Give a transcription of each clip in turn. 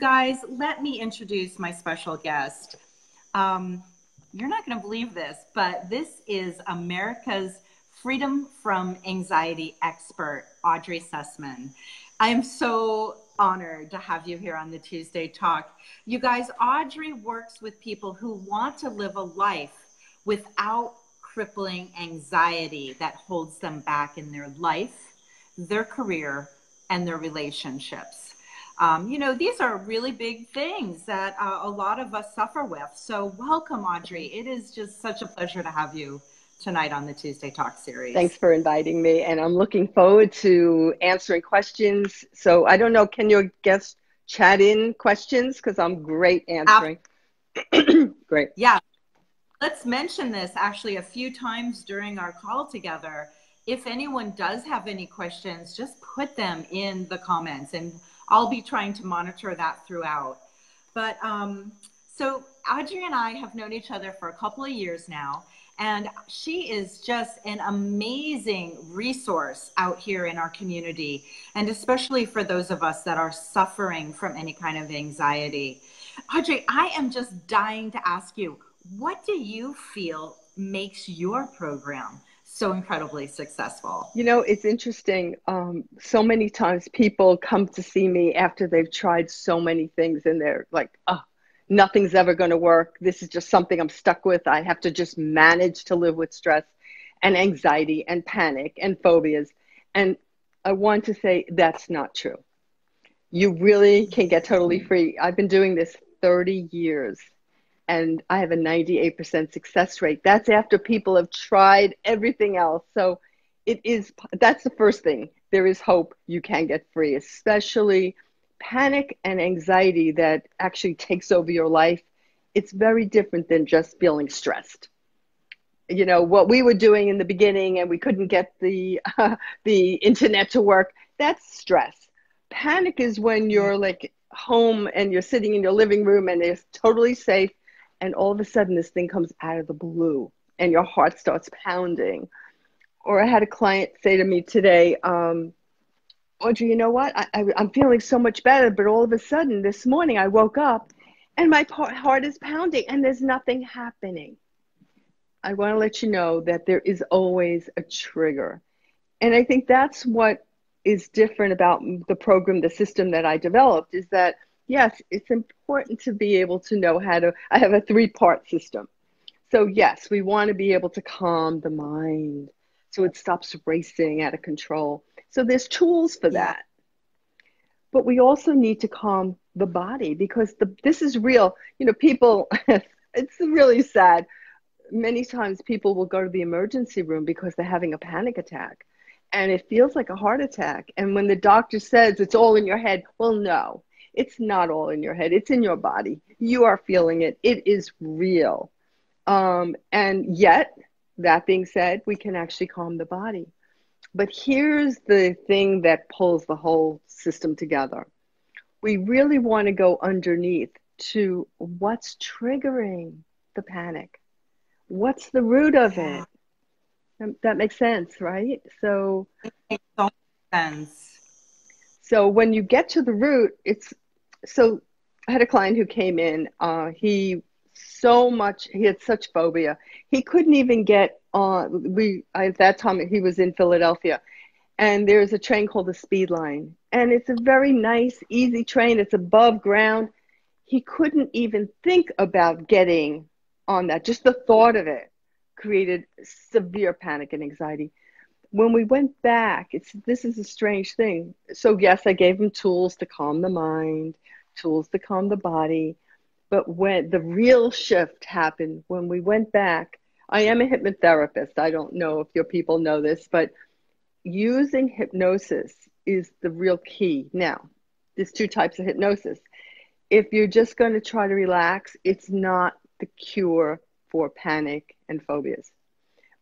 guys, let me introduce my special guest. You're not going to believe this, but this is America's freedom from anxiety expert, Audrey Sussman. I am so honored to have you here on the Tuesday Talk. You guys, Audrey works with people who want to live a life without crippling anxiety that holds them back in their life, their career, and their relationships. These are really big things that a lot of us suffer with. So welcome, Audrey. It is just such a pleasure to have you tonight on the Tuesday Talk series. Thanks for inviting me, and I'm looking forward to answering questions. So I don't know, can your guests chat in questions? Because I'm great answering. Great. Yeah. Let's mention this actually a few times during our call together. If anyone does have any questions, just put them in the comments, and I'll be trying to monitor that throughout. But so Audrey and I have known each other for a couple of years now, and she is just an amazing resource out here in our community, and especially for those of us that are suffering from any kind of anxiety. Audrey, I am just dying to ask you, what do you feel makes your program so incredibly successful? You know, it's interesting. So many times people come to see me after they've tried so many things and they're like, oh, nothing's ever going to work. This is just something I'm stuck with. I have to just manage to live with stress and anxiety and panic and phobias. And I want to say that's not true. You really can get totally free. I've been doing this 30 years. And I have a 98% success rate. That's after people have tried everything else. So that's the first thing. There is hope. You can get free, especially panic and anxiety that actually takes over your life. It's very different than just feeling stressed. You know, what we were doing in the beginning and we couldn't get the internet to work, that's stress. Panic is when you're like home and you're sitting in your living room and it's totally safe. And all of a sudden, this thing comes out of the blue and your heart starts pounding. Or I had a client say to me today, Audrey, you know what? I'm feeling so much better. But all of a sudden, this morning, I woke up and my heart is pounding and there's nothing happening. I want to let you know that there is always a trigger. And I think that's what is different about the program, the system that I developed, is that yes, it's important to be able to know I have a 3-part system. So yes, we want to be able to calm the mind so it stops racing out of control. So there's tools for that. But we also need to calm the body because this is real. You know, people, it's really sad. Many times people will go to the emergency room because they're having a panic attack and it feels like a heart attack. And when the doctor says it's all in your head, well, no. It's not all in your head. It's in your body. You are feeling it. It is real. And yet, that being said, we can actually calm the body. But here's the thing that pulls the whole system together. We really want to go underneath to what's triggering the panic. What's the root of it? That makes sense, right? So it makes so much sense. So when you get to the root, so I had a client who came in, he had such phobia. He couldn't even get on, at that time he was in Philadelphia, and there's a train called the Speed Line. And it's a very nice, easy train. It's above ground. He couldn't even think about getting on that. Just the thought of it created severe panic and anxiety. When we went back, this is a strange thing. So yes, I gave him tools to calm the mind, tools to calm the body. But when the real shift happened, when we went back, I am a hypnotherapist. I don't know if your people know this, but using hypnosis is the real key. Now, there's 2 types of hypnosis. If you're just going to try to relax, it's not the cure for panic and phobias.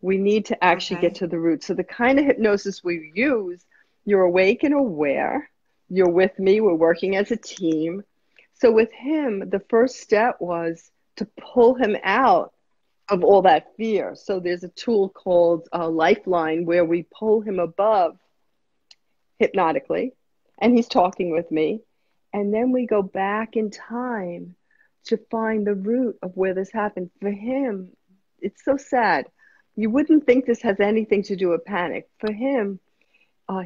We need to actually get to the root. So the kind of hypnosis we use, you're awake and aware. You're with me. We're working as a team. So with him, the first step was to pull him out of all that fear. So there's a tool called Lifeline where we pull him above hypnotically, and he's talking with me. And then we go back in time to find the root of where this happened. For him, it's so sad. You wouldn't think this has anything to do with panic. For him,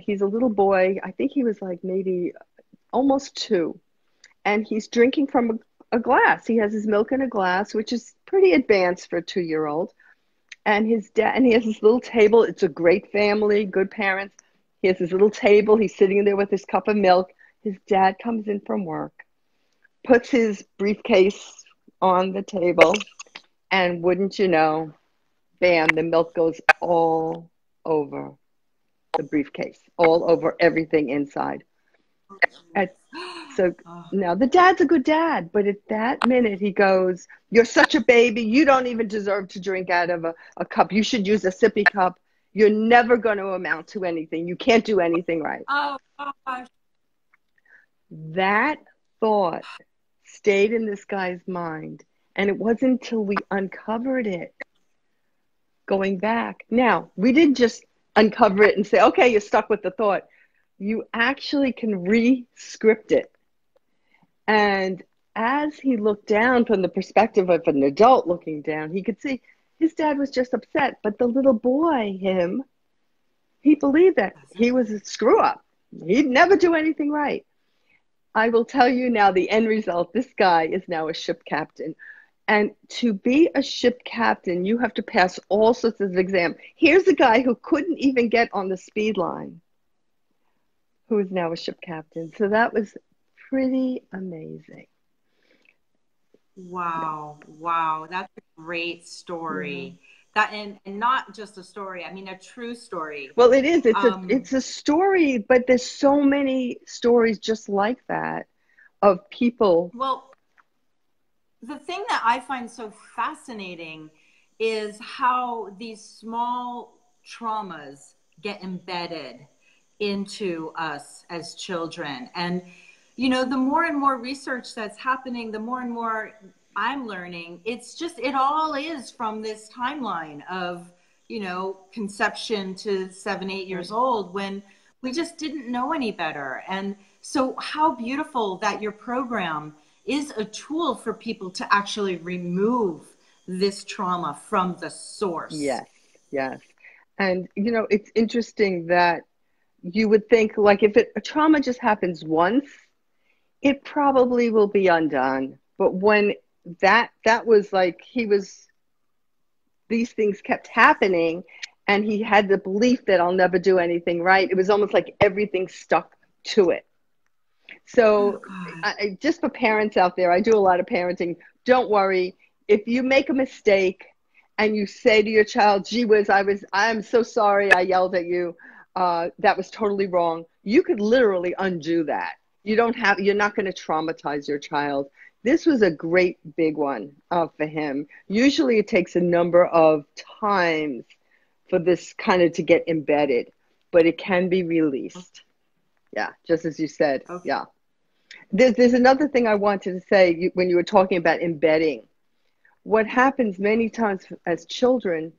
he's a little boy. I think he was like maybe almost 2. And he's drinking from a glass. He has his milk in a glass, which is pretty advanced for a 2-year-old. And his dad, and he has this little table. It's a great family, good parents. He has his little table. He's sitting there with his cup of milk. His dad comes in from work, puts his briefcase on the table, and wouldn't you know, bam, the milk goes all over the briefcase, all over everything inside. And so now the dad's a good dad, but at that minute he goes, "You're such a baby. You don't even deserve to drink out of a cup. You should use a sippy cup. You're never going to amount to anything. You can't do anything right." Oh gosh. That thought stayed in this guy's mind. And it wasn't until we uncovered it, going back. Now, we didn't just uncover it and say, okay, you're stuck with the thought. You actually can re-script it. And as he looked down from the perspective of an adult looking down, he could see his dad was just upset. But the little boy, he believed that he was a screw up. He'd never do anything right. I will tell you now the end result. This guy is now a ship captain. And to be a ship captain, you have to pass all sorts of exams. Here's a guy who couldn't even get on the speed line, who is now a ship captain. So that was pretty amazing. Wow. Wow. That's a great story. That and not just a story, I mean a true story. Well, it is. It's a story, but there's so many stories just like that of people. Well, the thing that I find so fascinating is how these small traumas get embedded into us as children. And, you know, the more and more research that's happening, the more and more I'm learning, it all is from this timeline of, you know, conception to 7, 8 years old, when we just didn't know any better. And so how beautiful that your program is a tool for people to actually remove this trauma from the source. Yes, yes. And, you know, it's interesting that you would think, like, if a trauma just happens once, it probably will be undone. But when that was like, these things kept happening, and he had the belief that I'll never do anything right. It was almost like everything stuck to it. So just for parents out there, I do a lot of parenting. Don't worry. If you make a mistake and you say to your child, gee whiz, I'm so sorry I yelled at you. That was totally wrong. You could literally undo that. You're not going to traumatize your child. This was a great big one for him. Usually it takes a number of times for this kind of to get embedded, but it can be released. Yeah, just as you said. Okay. Yeah. There's another thing I wanted to say when you were talking about embedding. What happens many times as children,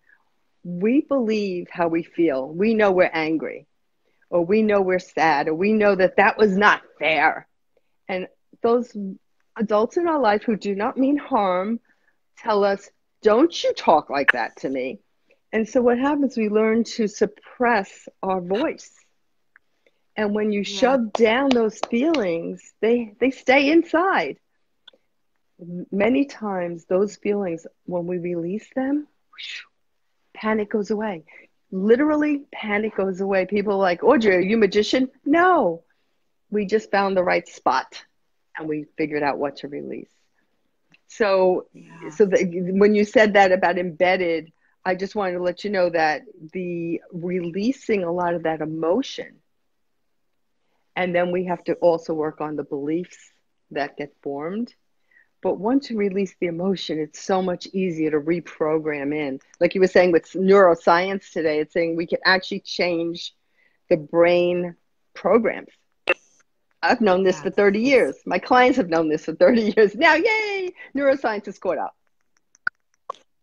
we believe how we feel. We know we're angry, or we know we're sad, or we know that was not fair. And those adults in our life who do not mean harm tell us, don't you talk like that to me. And so what happens, we learn to suppress our voice. And when you shove down those feelings, they stay inside. Many times those feelings, when we release them, panic goes away. Literally, panic goes away. People are like, Audrey, are you a magician? No, we just found the right spot and we figured out what to release. So when you said that about embedded, I just wanted to let you know that the releasing a lot of that emotion, and then we have to also work on the beliefs that get formed. But once you release the emotion, it's so much easier to reprogram in. Like you were saying with neuroscience today, it's saying we can actually change the brain programs. I've known this for 30 years. My clients have known this for 30 years. Now, yay, neuroscience is caught up.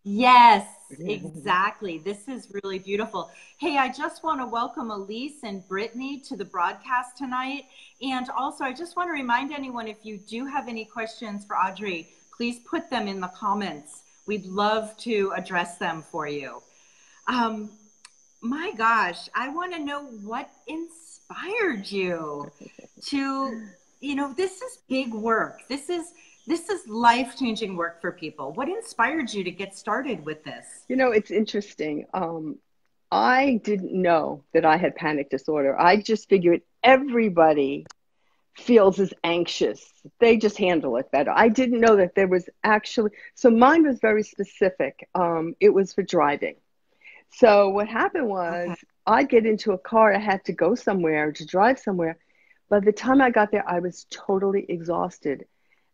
Yes, exactly. This is really beautiful. Hey, I just want to welcome Elise and Brittany to the broadcast tonight. And also, I just want to remind anyone, if you do have any questions for Audrey, please put them in the comments. We'd love to address them for you. Um, my gosh, I want to know what inspired you to, this is big work. This is life-changing work for people. What inspired you to get started with this? It's interesting. I didn't know that I had panic disorder. I just figured everybody feels as anxious. They just handle it better. I didn't know that there was actually, so mine was very specific. It was for driving. So what happened Okay. was I'd get into a car, I had to go somewhere to drive somewhere. By the time I got there, I was totally exhausted.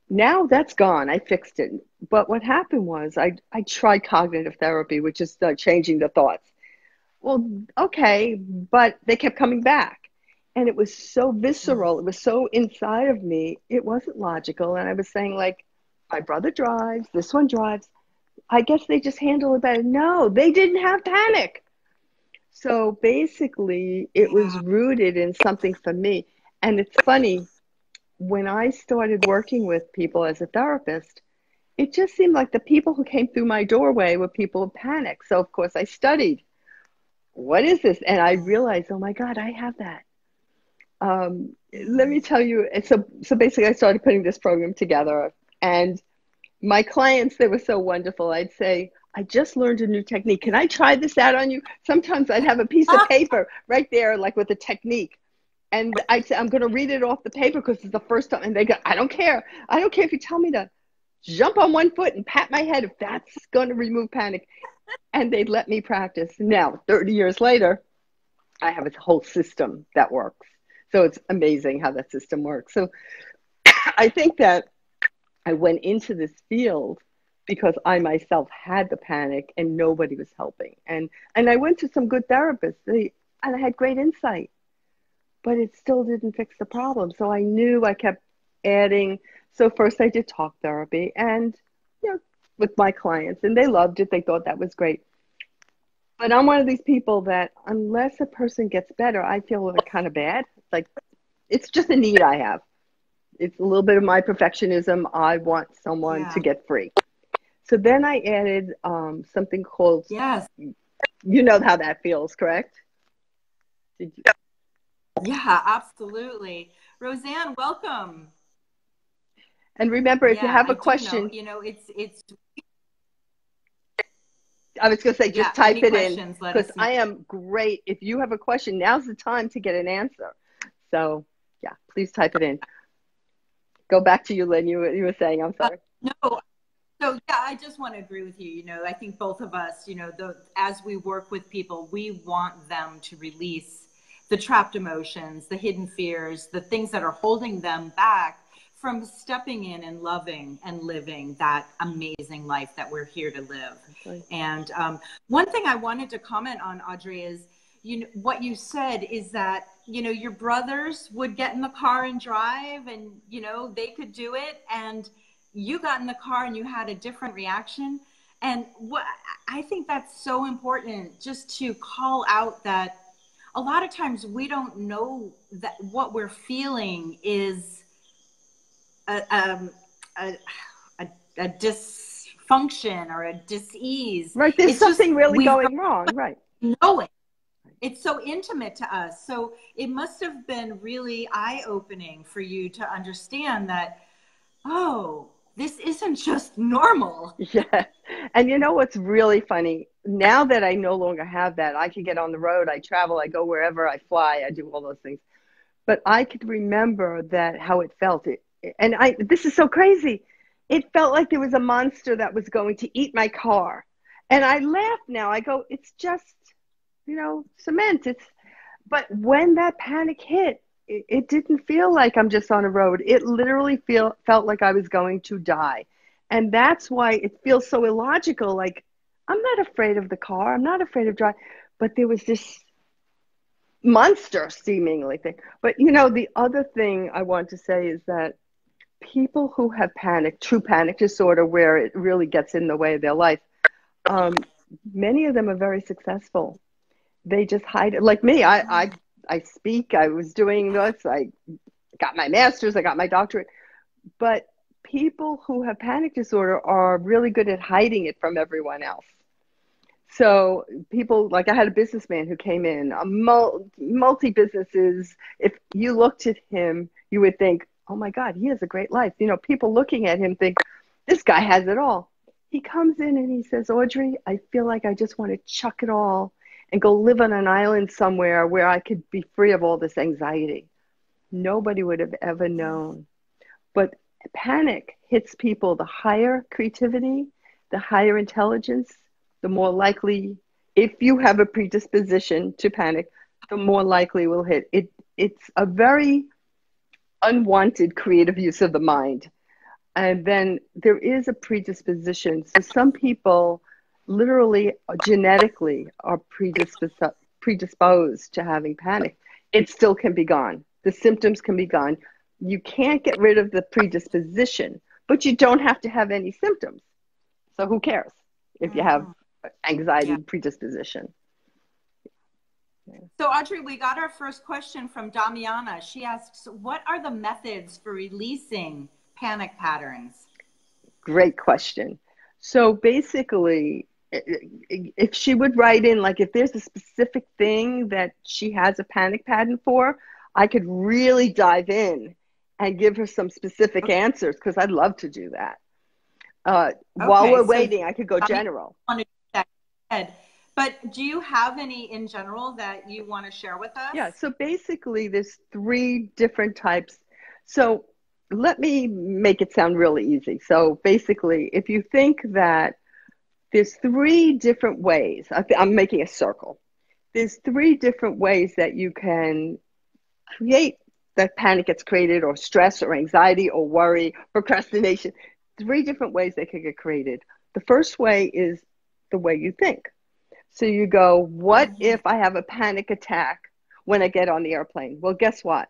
Now that's gone. I fixed it. But what happened was I tried cognitive therapy, which is changing the thoughts. Well, okay, but they kept coming back. And it was so visceral. It was so inside of me. It wasn't logical. And I was saying, like, my brother drives, this one drives. I guess they just handle it better. No, they didn't have panic. So basically, it was Yeah. rooted in something for me. And it's funny, when I started working with people as a therapist, it just seemed like the people who came through my doorway were people with panic. So, of course, I studied, what is this? And I realized, oh my God, I have that. Let me tell you, so basically, I started putting this program together. And my clients, they were so wonderful. I'd say, I just learned a new technique. Can I try this out on you? Sometimes I'd have a piece of paper right there, like with a technique. And I'd say, I'm going to read it off the paper because it's the first time. And they go, I don't care. I don't care if you tell me to jump on one foot and pat my head if that's going to remove panic. And they'd let me practice. Now, 30 years later, I have a whole system that works. So it's amazing how that system works. So I think that I went into this field because I myself had the panic and nobody was helping. And I went to some good therapists, and I had great insight, but it still didn't fix the problem. So I knew, I kept adding. So first I did talk therapy and, with my clients, and they loved it. They thought that was great. But I'm one of these people that unless a person gets better, I feel like kind of bad. Like, it's just a need I have. It's a little bit of my perfectionism. I want someone to Yeah. get free. So then I added something called, Yes. you know how that feels, correct? Did you? Yeah, absolutely. Roseanne, welcome. And remember, if you Yeah, have I a do know. question, It's I was going to say, yeah, just type any it in questions, let because us know. I am great. If you have a question, now's the time to get an answer. So yeah, please type it in. Go back to you, Lynn. You were saying, I'm sorry. No, so yeah, I just want to agree with you. I think both of us, as we work with people, we want them to release the trapped emotions, the hidden fears, the things that are holding them back from stepping in and loving and living that amazing life that we're here to live. Exactly. And one thing I wanted to comment on, Audrey, is what you said is that your brothers would get in the car and drive, and they could do it, and you got in the car and you had a different reaction. And what I think that's so important, just to call out that a lot of times we don't know that what we're feeling is a, a, a, a dysfunction or a dis-ease. Right. There's It's just something really we've got going wrong. Right. to know it. It's so intimate to us. So it must have been really eye-opening for you to understand that, oh, this isn't just normal. Yes. And you know what's really funny? Now that I no longer have that, I can get on the road, I travel, I go wherever, I fly, I do all those things. But I could remember that how it felt. This is so crazy. It felt like there was a monster that was going to eat my car. And I laugh now. I go, it's just, cement. But when that panic hit, it didn't feel like I'm just on a road. It literally felt like I was going to die. And that's why it feels so illogical. Like, I'm not afraid of the car. I'm not afraid of driving. But there was this monster seemingly thing. But the other thing I want to say is that people who have true panic disorder, where it really gets in the way of their life, um, many of them are very successful. They just hide it. Like me, I speak. I was doing this. I got my master's. I got my doctorate. But people who have panic disorder are really good at hiding it from everyone else. So people, like I had a businessman who came in, multi businesses. If you looked at him, you would think, oh my God, he has a great life. You know, people looking at him think, this guy has it all. He comes in and he says, Audrey, I feel like I just want to chuck it all and go live on an island somewhere where I could be free of all this anxiety. Nobody would have ever known. But panic hits people, the higher creativity, the higher intelligence, the more likely, if you have a predisposition to panic, the more likely will hit. It's a very unwanted creative use of the mind. And then there is a predisposition. So some people literally genetically are predisposed to having panic. It still can be gone. The symptoms can be gone. You can't get rid of the predisposition, but you don't have to have any symptoms. So who cares if you have anxiety predisposition? So Audrey, we got our first question from Damiana. She asks, what are the methods for releasing panic patterns? Great question. So basically, if she would write in, like if there's a specific thing that she has a panic pattern for, I could really dive in and give her some specific answers, because I'd love to do that. While we're waiting, I could go general. But do you have any in general that you want to share with us? Yeah, so basically there's 3 different types. So let me make it sound really easy. So basically, if you think that there's 3 different ways, I'm making a circle. There's 3 different ways that you can create that panic gets created, or stress or anxiety or worry, procrastination. 3 different ways they could get created. The first way is the way you think. So you go, what if I have a panic attack when I get on the airplane? Well, guess what?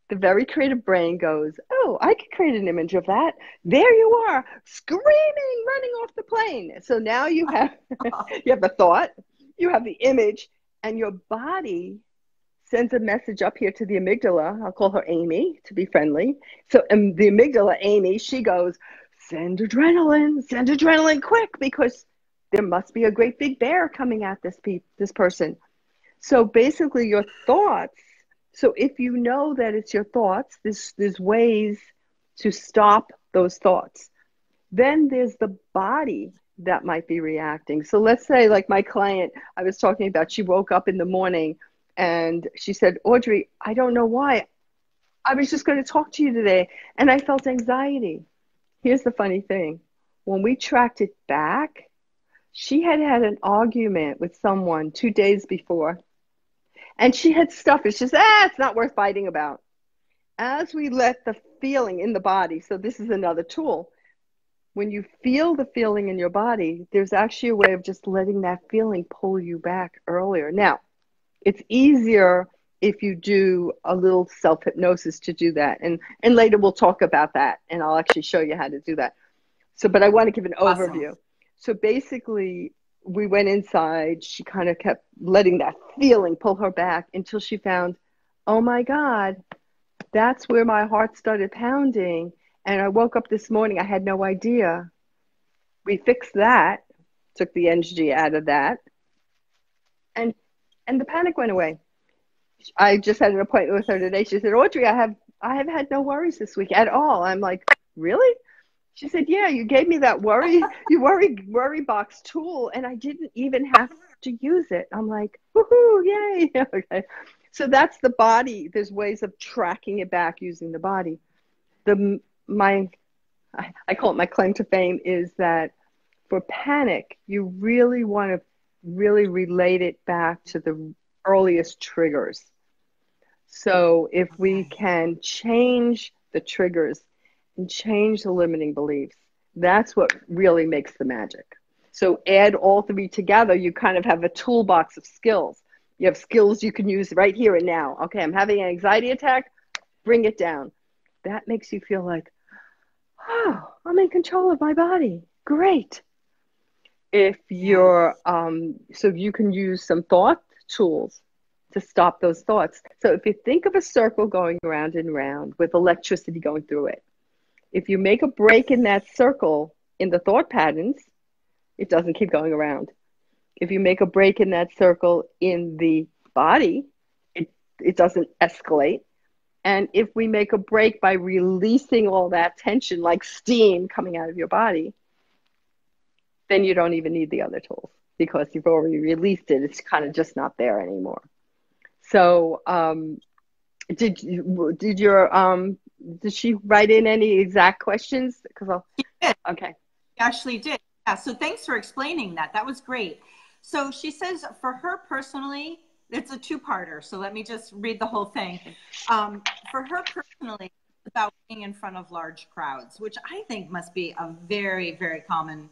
The very creative brain goes, oh, I could create an image of that. There you are, screaming, running off the plane. So now you have you have the thought, you have the image, and your body sends a message up here to the amygdala. I'll call her Amy to be friendly. So the amygdala, Amy, she goes, send adrenaline quick, because there must be a great big bear coming at this person. So basically your thoughts, so if you know that it's your thoughts, there's ways to stop those thoughts. Then there's the body that might be reacting. So let's say, like my client I was talking about, she woke up in the morning and she said, Audrey, I don't know why. I was just going to talk to you today and I felt anxiety. Here's the funny thing. When we tracked it back, she had had an argument with someone 2 days before, and she had stuff. It's just, it's not worth fighting about. As we let the feeling in the body, so this is another tool. When you feel the feeling in your body, there's actually a way of just letting that feeling pull you back earlier. Now, it's easier if you do a little self-hypnosis to do that. And later we'll talk about that, and I'll actually show you how to do that. So, but I want to give an overview. So basically, we went inside. She kind of kept letting that feeling pull her back until she found, oh my God, that's where my heart started pounding. And I woke up this morning, I had no idea. We fixed that, took the energy out of that, and the panic went away. I just had an appointment with her today. She said, Audrey, I have had no worries this week at all. I'm like, really? She said, yeah, you gave me that worry box tool, and I didn't even have to use it. I'm like, woohoo, yay. Okay. So that's the body. There's ways of tracking it back using the body. I call it my claim to fame is that for panic, you really want to really relate it back to the earliest triggers. So if we can change the triggers and change the limiting beliefs, that's what really makes the magic. So add all 3 together, you kind of have a toolbox of skills. You have skills you can use right here and now. Okay, I'm having an anxiety attack, bring it down. That makes you feel like, oh, I'm in control of my body. Great. If Yeah. you're, so you can use some thought tools to stop those thoughts. So if you think of a circle going around and round with electricity going through it, if you make a break in that circle in the thought patterns, it doesn't keep going around. If you make a break in that circle in the body, it doesn't escalate. And if we make a break by releasing all that tension, like steam coming out of your body, then you don't even need the other tools because you've already released it. It's kind of just not there anymore. So, did she write in any exact questions? Because She did. okay. She actually did. Yeah. So thanks for explaining that. That was great. So she says for her personally, it's a two-parter. So let me just read the whole thing. For her personally, it's about being in front of large crowds, which I think must be a very, very common,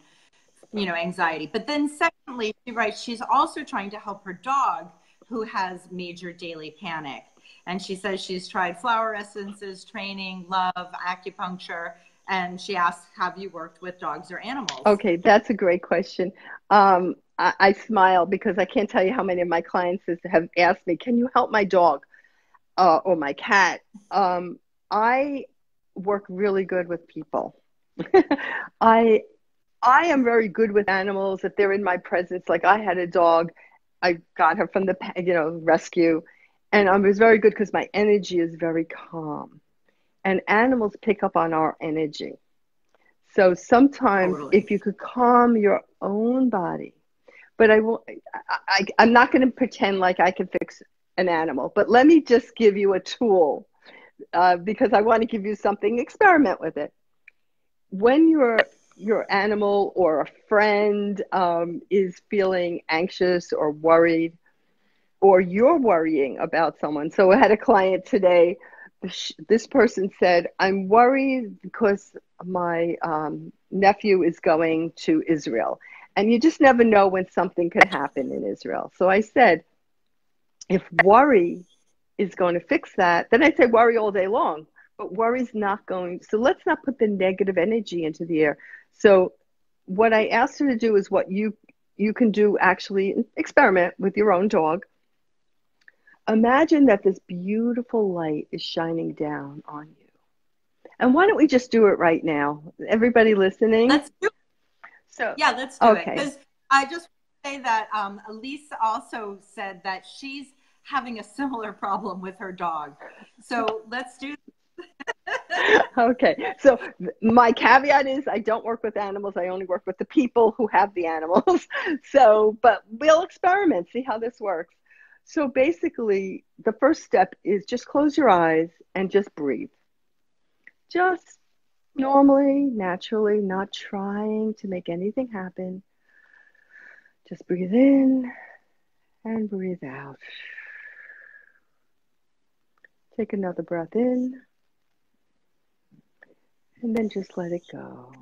anxiety. But then secondly, she writes, she's also trying to help her dog who has major daily panic. And she says she's tried flower essences, training, love, acupuncture, and she asks, have you worked with dogs or animals? Okay, that's a great question. I smile because I can't tell you how many of my clients have asked me, can you help my dog or my cat? I work really good with people. I I am very good with animals if they're in my presence. Like I had a dog, I got her from the rescue, and I was very good because my energy is very calm, and animals pick up on our energy. So sometimes Totally. if you could calm your own body, but I will, I'm not going to pretend like I can fix an animal, but let me just give you a tool because I want to give you something, experiment with it. When your animal or a friend is feeling anxious or worried, or you're worrying about someone. So I had a client today. This person said, I'm worried because my nephew is going to Israel. And you just never know when something could happen in Israel. So I said, if worry is going to fix that, then I say worry all day long. But worry's not going. So let's not put the negative energy into the air. So what I asked her to do is what you can do, actually experiment with your own dog. Imagine that this beautiful light is shining down on you. And why don't we just do it right now? Everybody listening? Let's do it. So, Yeah, let's do it. okay. Because I just want to say that Elise also said that she's having a similar problem with her dog. So let's do. Okay. So, my caveat is I don't work with animals. I only work with the people who have the animals. So, but we'll experiment, see how this works. So, basically, the first step is just close your eyes and just breathe. Just normally, naturally, not trying to make anything happen. Just breathe in and breathe out. Take another breath in and then just let it go.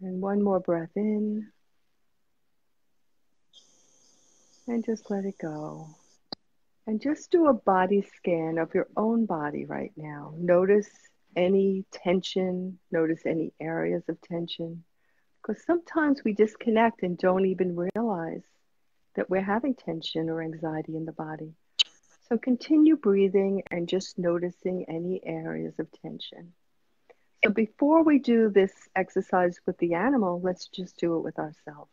And one more breath in and just let it go. And just do a body scan of your own body right now. Notice any tension, notice any areas of tension. Because sometimes we disconnect and don't even realize that we're having tension or anxiety in the body. So continue breathing and just noticing any areas of tension. So before we do this exercise with the animal, let's just do it with ourselves.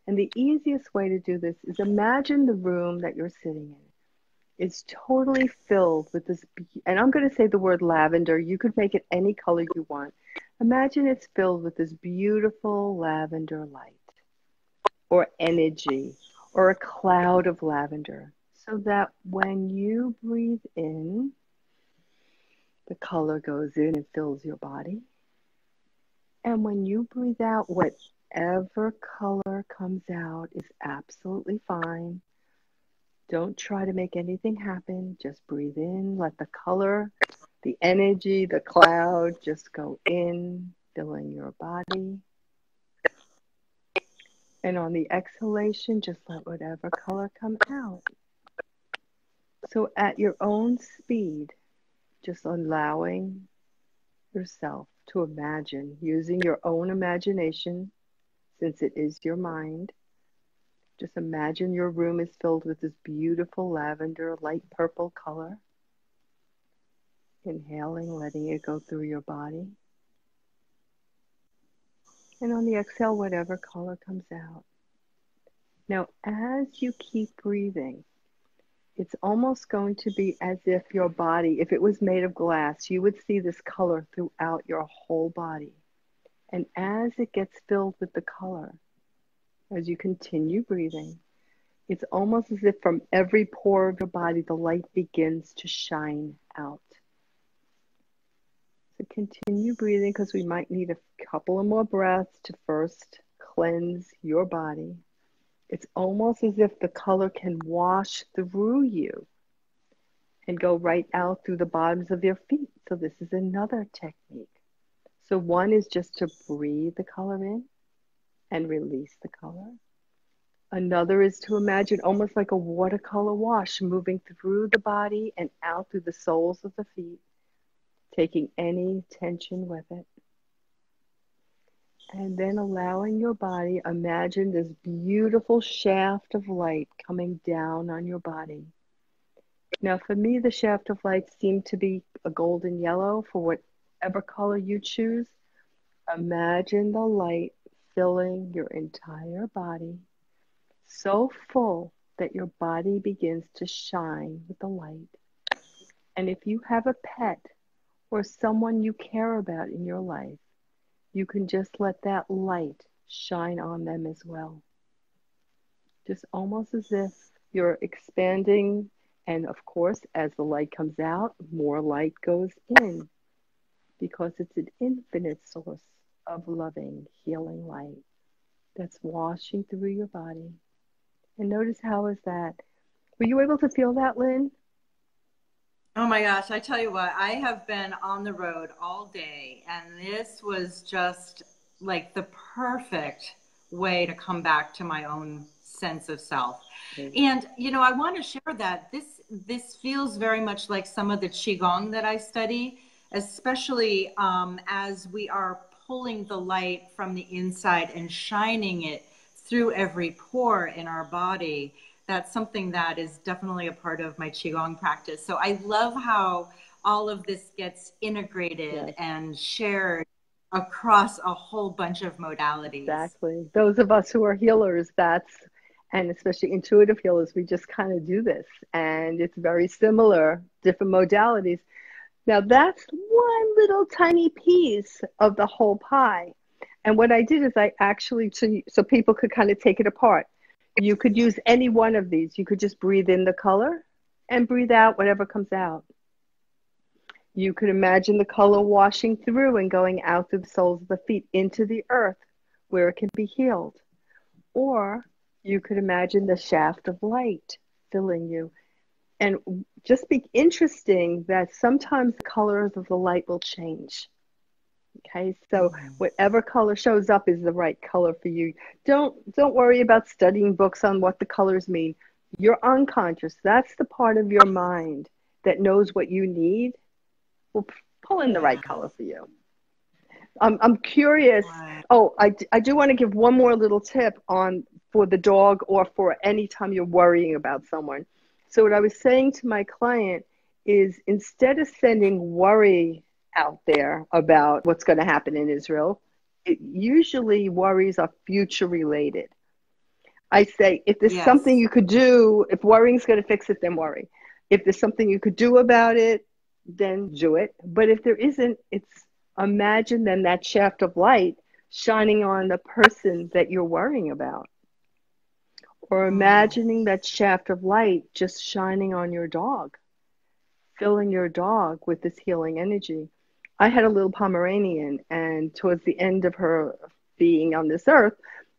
And the easiest way to do this is imagine the room that you're sitting in. It's totally filled with this, and I'm going to say the word lavender. You could make it any color you want. Imagine it's filled with this beautiful lavender light or energy or a cloud of lavender, so that when you breathe in, the color goes in and fills your body. And when you breathe out, whatever color comes out is absolutely fine. Don't try to make anything happen. Just breathe in, let the color, the energy, the cloud just go in, filling your body. And on the exhalation, just let whatever color come out. So at your own speed, just allowing yourself to imagine, using your own imagination, since it is your mind. Just imagine your room is filled with this beautiful lavender, light purple color. Inhaling, letting it go through your body. And on the exhale, whatever color comes out. Now, as you keep breathing, it's almost going to be as if your body, if it was made of glass, you would see this color throughout your whole body. And as it gets filled with the color, as you continue breathing, it's almost as if from every pore of your body, the light begins to shine out. So continue breathing, because we might need a couple of more breaths to first cleanse your body. It's almost as if the color can wash through you and go right out through the bottoms of your feet. So this is another technique. So one is just to breathe the color in and release the color. Another is to imagine almost like a watercolor wash moving through the body and out through the soles of the feet, taking any tension with it. And then allowing your body, imagine this beautiful shaft of light coming down on your body. Now, for me, the shaft of light seemed to be a golden yellow. For whatever color you choose, imagine the light filling your entire body, so full that your body begins to shine with the light. And if you have a pet or someone you care about in your life, you can just let that light shine on them as well. Just almost as if you're expanding. And of course, as the light comes out, more light goes in, because it's an infinite source of loving, healing light that's washing through your body. And notice, how is that? Were you able to feel that, Lynn? Oh my gosh, I tell you what, I have been on the road all day, and this was just like the perfect way to come back to my own sense of self. And, you know, I want to share that this feels very much like some of the Qigong that I study, especially as we are pulling the light from the inside and shining it through every pore in our body. That's something that is definitely a part of my Qigong practice. So I love how all of this gets integrated and shared across a whole bunch of modalities. Exactly. Those of us who are healers, and especially intuitive healers, we just kind of do this. And it's very similar, different modalities. Now, that's one little tiny piece of the whole pie. And what I did is I actually, so people could kind of take it apart. You could use any one of these. You could just breathe in the color and breathe out whatever comes out. You could imagine the color washing through and going out through the soles of the feet into the earth where it can be healed. Or you could imagine the shaft of light filling you. And just be interesting that sometimes the colors of the light will change. Okay, so whatever color shows up is the right color for you. Don't worry about studying books on what the colors mean. You're unconscious. That's the part of your mind that knows what you need. Will pull in the right color for you. I'm curious. Oh, I do want to give one more little tip for the dog, or for any time you're worrying about someone. So what I was saying to my client is, instead of sending worry out there about what's going to happen in Israel, usually worries are future related. I say, if there's something you could do, if worrying's going to fix it, then worry. If there's something you could do about it, then do it. But if there isn't, it's imagine then that shaft of light shining on the person that you're worrying about. Or imagining that shaft of light just shining on your dog, filling your dog with this healing energy. I had a little Pomeranian, and towards the end of her being on this earth,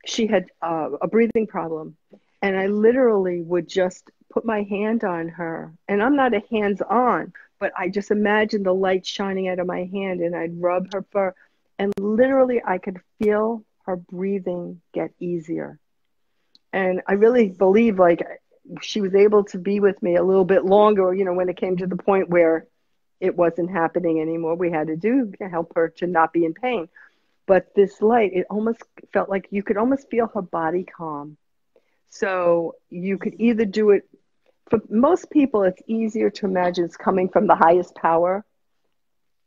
she had a breathing problem. And I literally would just put my hand on her. And I'm not a hands-on, but I just imagined the light shining out of my hand, and I'd rub her fur. And literally I could feel her breathing get easier. And I really believe, like, she was able to be with me a little bit longer, you know, when it came to the point where it wasn't happening anymore. We had to do to help her to not be in pain. But this light, it almost felt like you could almost feel her body calm. So you could either do it, for most people, it's easier to imagine it's coming from the highest power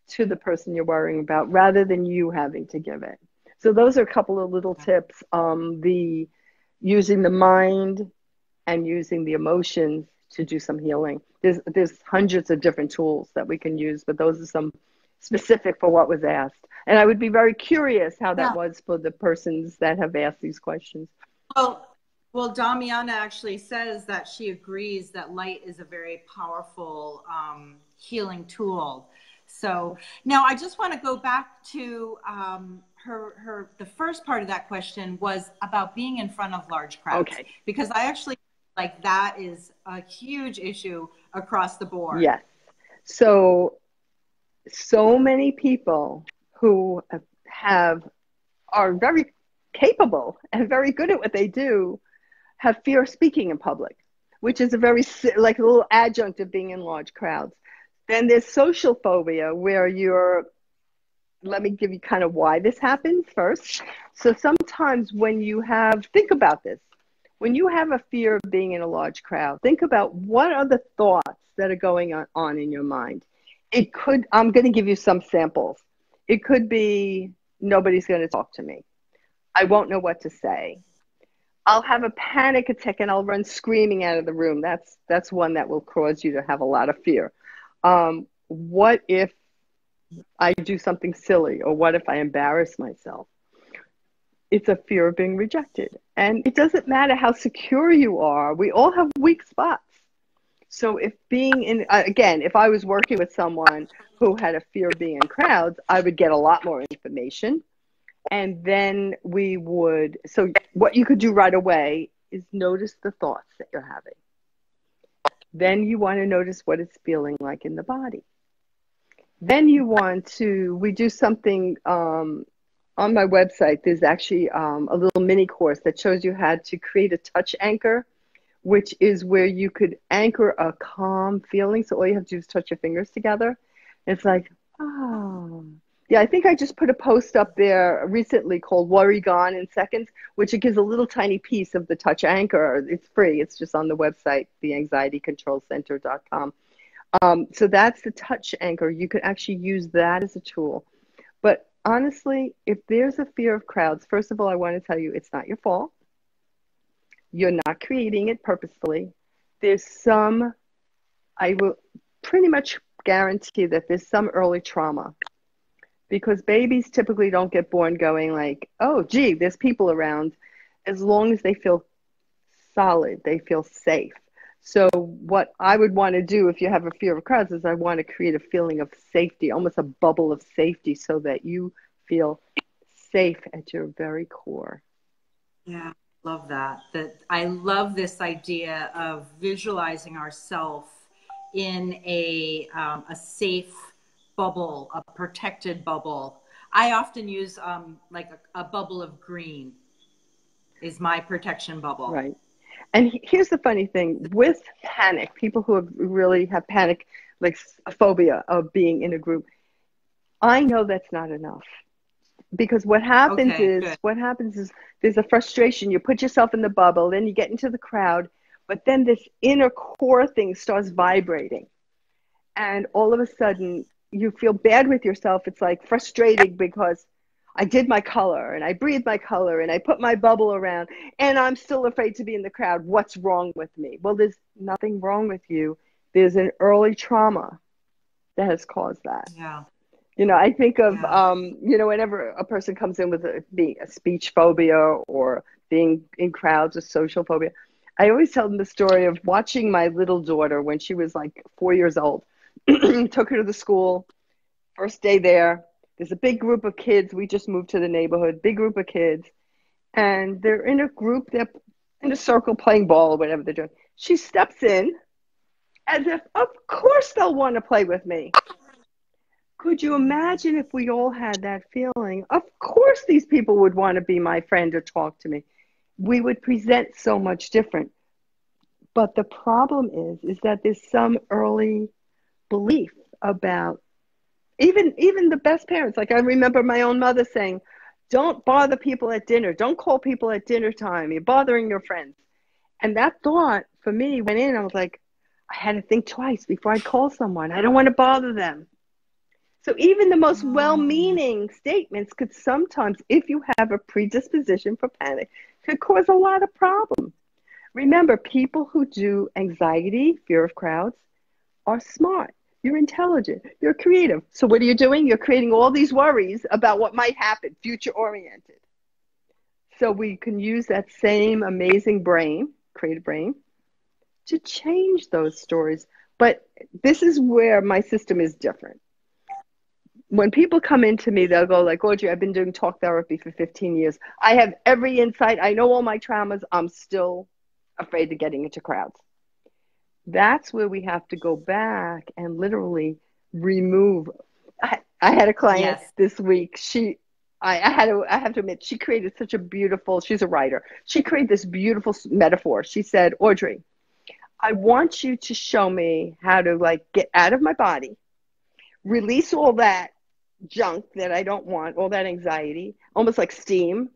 to the person you're worrying about rather than you having to give it. So those are a couple of little tips. The using the mind and using the emotions to do some healing. There's hundreds of different tools that we can use, but those are some specific for what was asked. And I would be very curious how that was for the persons that have asked these questions. Well, Damiana actually says that she agrees that light is a very powerful healing tool. So now I just want to go back to the first part of that question was about being in front of large crowds. Okay. Because I actually like that is a huge issue across the board. Yes. So many people who are very capable and very good at what they do have fear of speaking in public, which is a very like a little adjunct of being in large crowds. Then there's social phobia, where let me give you kind of why this happens first. So sometimes when you think about this, when you have a fear of being in a large crowd, think about what are the thoughts that are going on in your mind. I'm going to give you some samples. It could be, nobody's going to talk to me. I won't know what to say. I'll have a panic attack and I'll run screaming out of the room. That's one that will cause you to have a lot of fear. What if I do something silly, or what if I embarrass myself? It's a fear of being rejected. And it doesn't matter how secure you are. We all have weak spots. So if if I was working with someone who had a fear of being in crowds, I would get a lot more information. And then so what you could do right away is notice the thoughts that you're having. Then you want to notice what it's feeling like in the body. Then we do something on my website. There's actually a little mini course that shows you how to create a touch anchor, which is where you could anchor a calm feeling. So all you have to do is touch your fingers together. It's like, oh. Yeah, I think I just put a post up there recently called Worry Gone in Seconds, which it gives a little tiny piece of the touch anchor. It's free. It's just on the website, theanxietycontrolcenter.com. So that's the touch anchor. You could actually use that as a tool. But honestly, if there's a fear of crowds, first of all, I want to tell you it's not your fault. You're not creating it purposefully. I will pretty much guarantee that there's some early trauma, because babies typically don't get born going like, oh, gee, there's people around, as long as they feel solid, they feel safe. So what I would want to do if you have a fear of crowds is I want to create a feeling of safety, almost a bubble of safety, so that you feel safe at your very core. Yeah, love that. I love this idea of visualizing ourselves in a safe bubble, a protected bubble. I often use like a bubble of green is my protection bubble. Right. And here's the funny thing with panic, people who really have panic, like a phobia of being in a group, I know that's not enough. Because what happens is there's a frustration. You put yourself in the bubble, then you get into the crowd, but then this inner core thing starts vibrating. And all of a sudden, you feel bad with yourself. It's like frustrating because I did my color and I breathed my color and I put my bubble around and I'm still afraid to be in the crowd. What's wrong with me? Well, there's nothing wrong with you. There's an early trauma that has caused that. Yeah. You know, I think of, whenever a person comes in with a speech phobia or being in crowds or social phobia, I always tell them the story of watching my little daughter when she was like 4 years old. Took her to the school, first day there. There's a big group of kids. We just moved to the neighborhood, big group of kids. And they're in a group, they're in a circle playing ball or whatever they're doing. She steps in as if, of course they'll want to play with me. Could you imagine if we all had that feeling? Of course these people would want to be my friend or talk to me. We would present so much different. But the problem is that there's some early belief about even the best parents. Like I remember my own mother saying, don't bother people at dinner. Don't call people at dinner time. You're bothering your friends. And that thought for me went in. I was like, I had to think twice before I call someone. I don't want to bother them. So even the most Oh, well-meaning statements could sometimes, if you have a predisposition for panic, could cause a lot of problems. Remember, people who do anxiety, fear of crowds, are smart. You're intelligent. You're creative. So what are you doing? You're creating all these worries about what might happen, future oriented. So we can use that same amazing brain, creative brain, to change those stories. But this is where my system is different. When people come into me, they'll go like, Audrey, I've been doing talk therapy for 15 years. I have every insight. I know all my traumas. I'm still afraid of getting into crowds. That's where we have to go back and literally remove. I had a client yes. this week. I have to admit, she created such a beautiful, she's a writer. She created this beautiful metaphor. She said, Audrey, I want you to show me how to like get out of my body, release all that junk that I don't want, all that anxiety, almost like steam,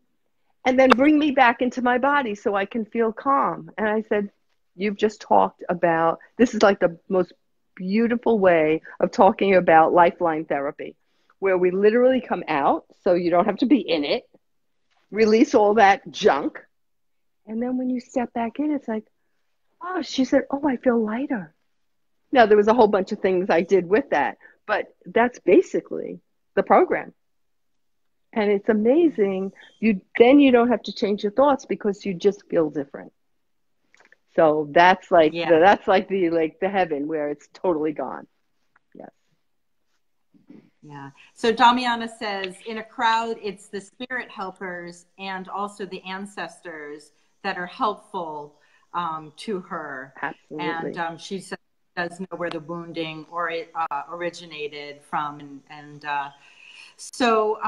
and then bring me back into my body so I can feel calm. And I said, you've just talked about, this is like the most beautiful way of talking about lifeline therapy, where we literally come out so you don't have to be in it, release all that junk. And then when you step back in, it's like, oh, she said, oh, I feel lighter. Now, there was a whole bunch of things I did with that, but that's basically the program. And it's amazing. You don't have to change your thoughts because you just feel different. So Yeah. that's the heaven where it's totally gone. Yes. Yeah. So Damiana says, in a crowd, it's the spirit helpers and also the ancestors that are helpful to her. And Absolutely. she says does know where the wounding originated from. So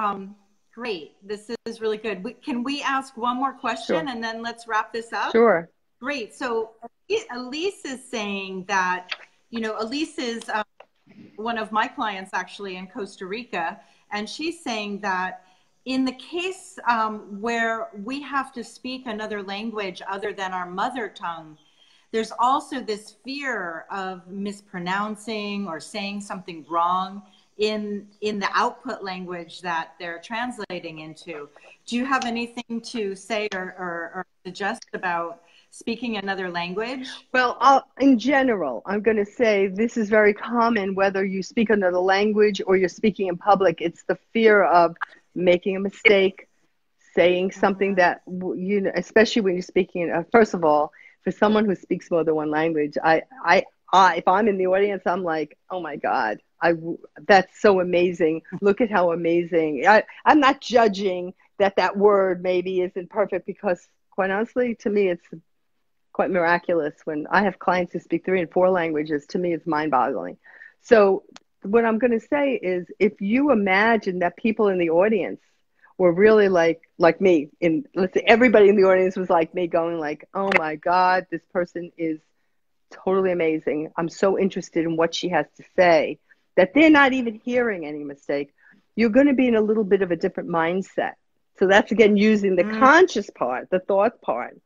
great. This is really good. Can we ask one more question Sure. and then let's wrap this up? Sure. Great. So Elise is saying that, Elise is one of my clients actually in Costa Rica, and she's saying that in the case where we have to speak another language other than our mother tongue, there's also this fear of mispronouncing or saying something wrong in the output language that they're translating into. Do you have anything to say or suggest about speaking another language? Well, in general, I'm going to say this is very common whether you speak another language or you're speaking in public. It's the fear of making a mistake, saying something that, especially when you're speaking, first of all, for someone who speaks more than one language, if I'm in the audience, I'm like, oh my God, that's so amazing. Look at how amazing. I'm not judging that word maybe isn't perfect because quite honestly, to me, it's quite miraculous. When I have clients who speak 3 and 4 languages, to me, it's mind boggling. So what I'm going to say is if you imagine that people in the audience were really like me, let's say everybody in the audience was like me going like, oh my God, this person is totally amazing. I'm so interested in what she has to say that they're not even hearing any mistake. You're going to be in a little bit of a different mindset. So that's again using the conscious part, the thought part.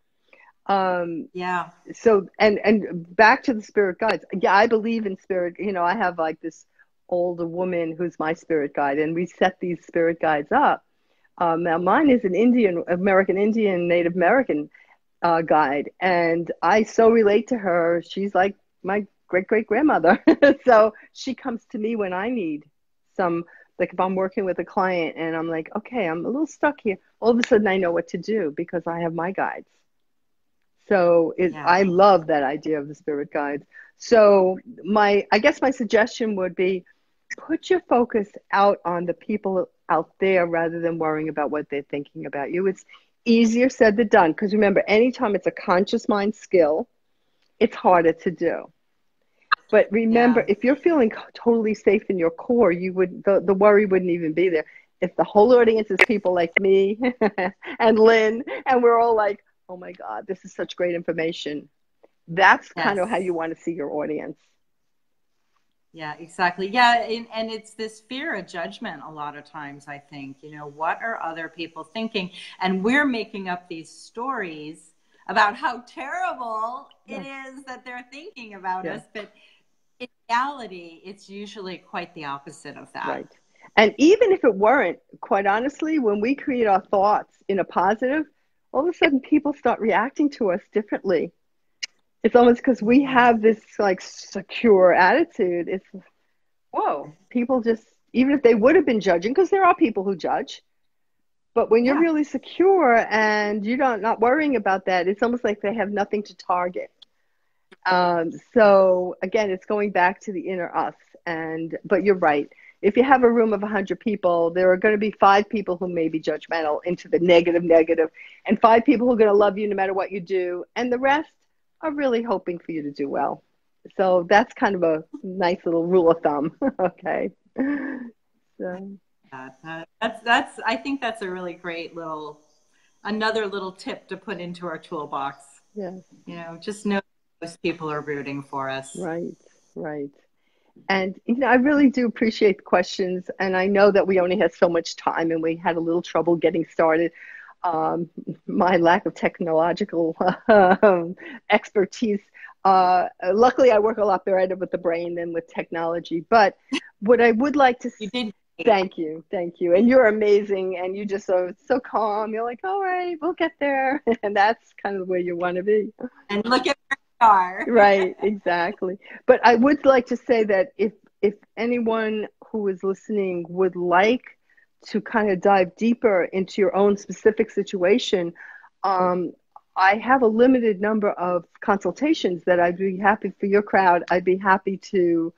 Yeah. So and back to the spirit guides. Yeah, I believe in spirit. I have like this older woman who's my spirit guide, and we set these spirit guides up. Now mine is an American Indian, Native American guide, and I so relate to her. She's like my great grandmother. So she comes to me when I need some, like if I'm working with a client and I'm like, okay, I'm a little stuck here. All of a sudden I know what to do because I have my guides. So Yeah. I love that idea of the spirit guides. So I guess my suggestion would be put your focus out on the people out there rather than worrying about what they're thinking about you. It's easier said than done because remember, anytime it's a conscious mind skill, it's harder to do. But remember, Yeah. if you're feeling totally safe in your core, the worry wouldn't even be there. If the whole audience is people like me and Lynn, and we're all like, oh my God, this is such great information. That's kind of how Yes. you want to see your audience. Yeah, exactly. Yeah, and it's this fear of judgment a lot of times, I think. You know, what are other people thinking? And we're making up these stories about how terrible it Yes. is that they're thinking about Yes. us. But in reality, it's usually quite the opposite of that. Right. And even if it weren't, quite honestly, when we create our thoughts in a positive, all of a sudden people start reacting to us differently. It's almost because we have this like secure attitude. It's, whoa, people just, even if they would have been judging, because there are people who judge, but when you're Yeah. really secure and you're not worrying about that, it's almost like they have nothing to target. So again, it's going back to the inner us. But you're right. If you have a room of 100 people, there are going to be 5 people who may be judgmental into the negative, and 5 people who are going to love you no matter what you do. And the rest are really hoping for you to do well. So that's kind of a nice little rule of thumb. Okay. So. That's I think that's a really great another little tip to put into our toolbox. Yes. You know, just know most people are rooting for us. Right, right. And, I really do appreciate the questions. And I know that we only had so much time and we had a little trouble getting started. My lack of technological expertise. Luckily, I work a lot better with the brain than with technology. But what I would like to You did. Thank you. Thank you. And you're amazing. And you just are so calm. You're like, all right, we'll get there. And that's kind of where you want to be. And look at where we are. Right, exactly. But I would like to say that if anyone who is listening would like to kind of dive deeper into your own specific situation, I have a limited number of consultations that I'd be happy for your crowd. I'd be happy to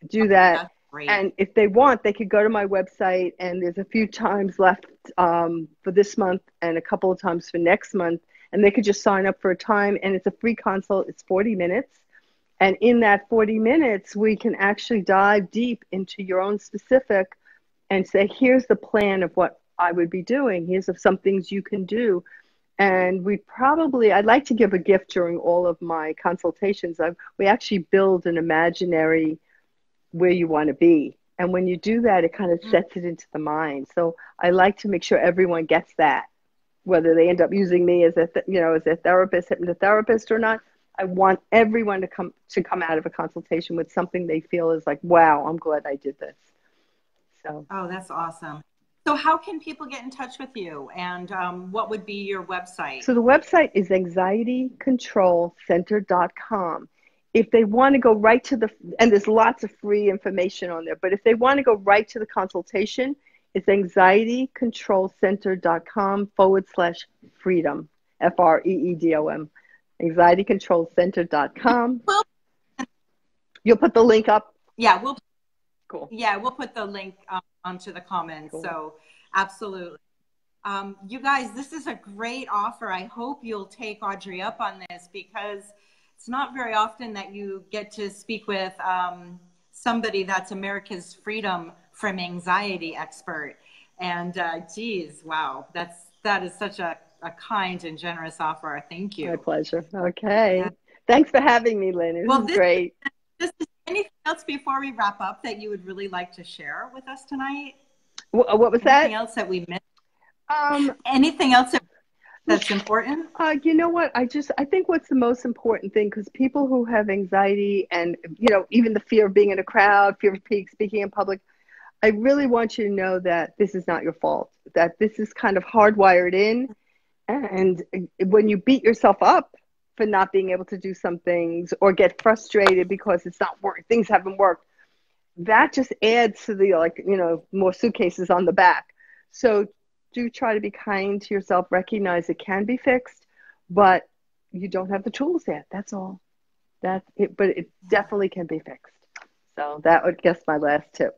do that. That's great. And if they want, they could go to my website, and there's a few times left for this month and a couple of times for next month. And they could just sign up for a time, and it's a free consult. It's 40 minutes. And in that 40 minutes, we can actually dive deep into your own specific and say, here's the plan of what I would be doing. Here's some things you can do. And I'd like to give a gift during all of my consultations. We actually build an imaginary where you want to be. And when you do that, it kind of sets it into the mind. So I like to make sure everyone gets that, whether they end up using me as as a therapist, hypnotherapist or not. I want everyone to come out of a consultation with something they feel is like, wow, I'm glad I did this. So. Oh, that's awesome. So how can people get in touch with you, and what would be your website? So the website is anxietycontrolcenter.com. If they want to go right to and there's lots of free information on there, but if they want to go right to the consultation, it's anxietycontrolcenter.com/freedom, FREEDOM, anxietycontrolcenter.com. You'll put the link up? Yeah, Cool. Yeah, we'll put the link onto the comments. Cool. So absolutely. You guys, this is a great offer. I hope you'll take Audrey up on this, because it's not very often that you get to speak with somebody that's America's freedom from anxiety expert. And geez, wow, that is such a kind and generous offer. Thank you. My pleasure. Okay. Yeah. Thanks for having me, Lynn. This is great. Is anything else before we wrap up that you would really like to share with us tonight? What was that? Anything else that we missed? Anything else that's important? You know what? I think what's the most important thing, because people who have anxiety and, even the fear of being in a crowd, fear of speaking in public, I really want you to know that this is not your fault, that this is kind of hardwired in. And when you beat yourself up for not being able to do some things, or get frustrated because it's not working, things haven't worked, that just adds to the, more suitcases on the back. So do try to be kind to yourself, recognize it can be fixed, but you don't have the tools yet. That's all. That's it, but it definitely can be fixed. So that would guess my last tip.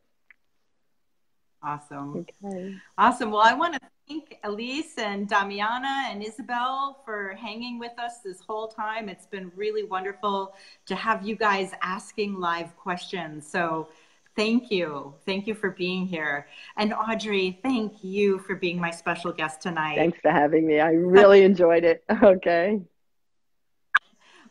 Awesome. Okay. Awesome. Well, I want to thank Elise and Damiana and Isabel for hanging with us this whole time. It's been really wonderful to have you guys asking live questions. So thank you. Thank you for being here. And Audrey, thank you for being my special guest tonight. Thanks for having me. I really enjoyed it. Okay.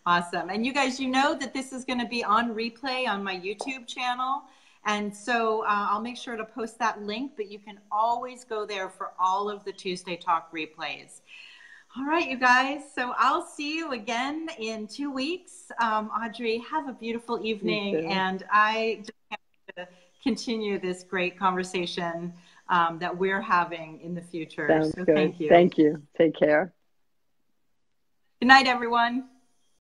Awesome. And you guys, you know that this is going to be on replay on my YouTube channel. And so I'll make sure to post that link, but you can always go there for all of the Tuesday Talk replays. All right, you guys. So I'll see you again in 2 weeks. Audrey, have a beautiful evening. And I just can't wait to continue this great conversation that we're having in the future. Sounds so good. thank you. Thank you. Take care. Good night, everyone.